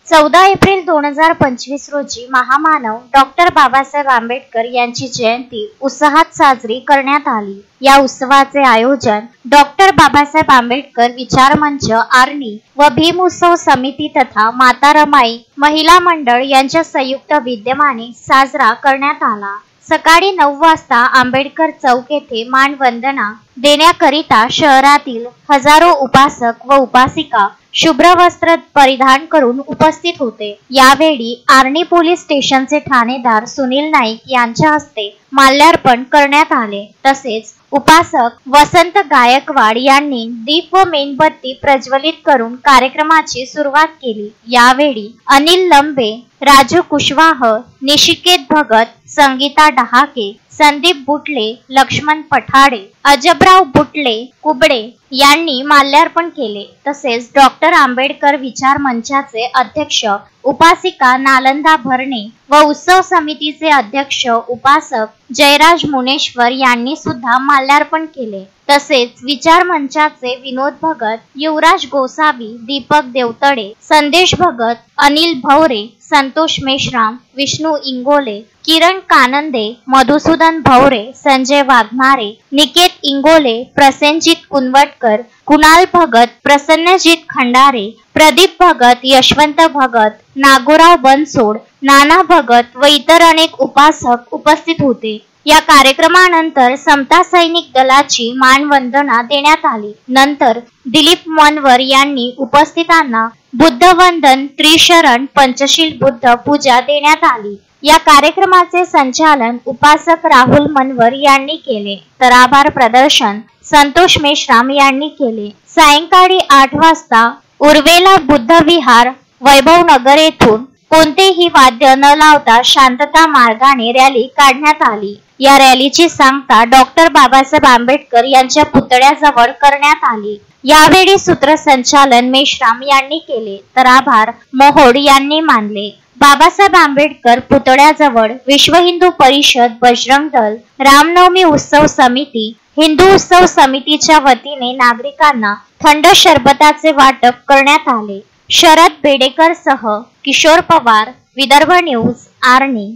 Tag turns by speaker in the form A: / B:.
A: 14 April 2025 रोजी महामानव doctor Babasaheb Ambedkar यांची जयंती उत्साहात साजरी करण्यात आली। या उत्सवाचे आयोजन डॉक्टर बाबासाहेब आंबेडकर विचार मंच आर्णी व भीम उत्सव समिती तथा माता रमाई महिला मंडळ यांच्या संयुक्त विद्यमाने साजरा करण्यात आला। सकाळी 9 वाजता आंबेडकर चौक येथे मानवंदना देण्याकरिता शहरातील हजारो उपासक व उपासिका शुभ्र वस्त्र परिधान करून उपस्थित होते। यावेळी आर्णी पोलीस स्टेशनचे ठाणेदार सुनील नाईक यांच्या हस्ते माल्यार्पण करण्यात आले। तसेच उपासक वसंत गायकवाड यांनी दीप व मेणबत्ती प्रज्वलित करून कार्यक्रमाची सुरुवात केली। यावेळी अनिल लंबे, राजू कुशवाह, निशिकेत भगत, संगीता डहाके, संदीप बुटले, लक्ष्मण पठाडे, अजबराव बुटले कुबडे यांनी माल्यार्पण केले। तसेच डॉक्टर आंबेडकर विचार मंचाचे अध्यक्ष उपासिका नालंदा भरणे व उत्सव समितीचे अध्यक्ष उपासक जयराज मुनेश्वर यांनी सुद्धा माल्यार्पण केले। तसेच विचार मंचाचे विनोद भगत, युवराज गोसावी, दीपक देवतडे, संदेश भगत, अनिल भवरे, संतोष मेश्राम, विष्णू इंगोले, किरण कानंदे, मधुसूदन भवरे, संजय वाघमारे, निकेत इंगोले, प्रसेनजित कुनवटकर, कुणाल भगत, प्रसन्नजित खंडारे, प्रदीप भगत, यशवंत भगत, नागोराव बनसोड, नाना भगत व इतर अनेक उपासक उपस्थित होते। या कार्यक्रमानंतर समता सैनिक दलाची मानवंदना देण्यात आली। नंतर दिलीप मनवर यांनी उपस्थितांना बुद्धवंदन, त्रिशरण, पंचशील बुद्ध पूजा देण्यात आली। या कार्यक्रमाचे संचालन उपासक राहुल मनवर यांनी केले, तर आभार प्रदर्शन संतोष मेश्राम यांनी केले। सायंकाळी 8 वाजता उर्वेला बुद्ध विहार वैभव नगर येथून कोणतेही वाद्य न लावता शांतता मार्गाने रॅली काढण्यात आली। या रॅलीची सांगता डॉक्टर बाबासाहेब आंबेडकर यांच्या पुतळ्याजवळ करण्यात आली। यावेळी सूत्रसंचालन मेश्राम यांनी केले, तर आभार मोहोड यांनी मानले। बाबासाहेब आंबेडकर पुतळ्याजवळ विश्व हिंदू परिषद, बजरंग दल, रामनवमी उत्सव समिती, हिंदू उत्सव समितीच्या वतीने नागरिकांना थंड शरबताचे वाटप करण्यात आले। शरद बेडेकर सह किशोर पवार, विदर्भ न्यूज, आर्णी।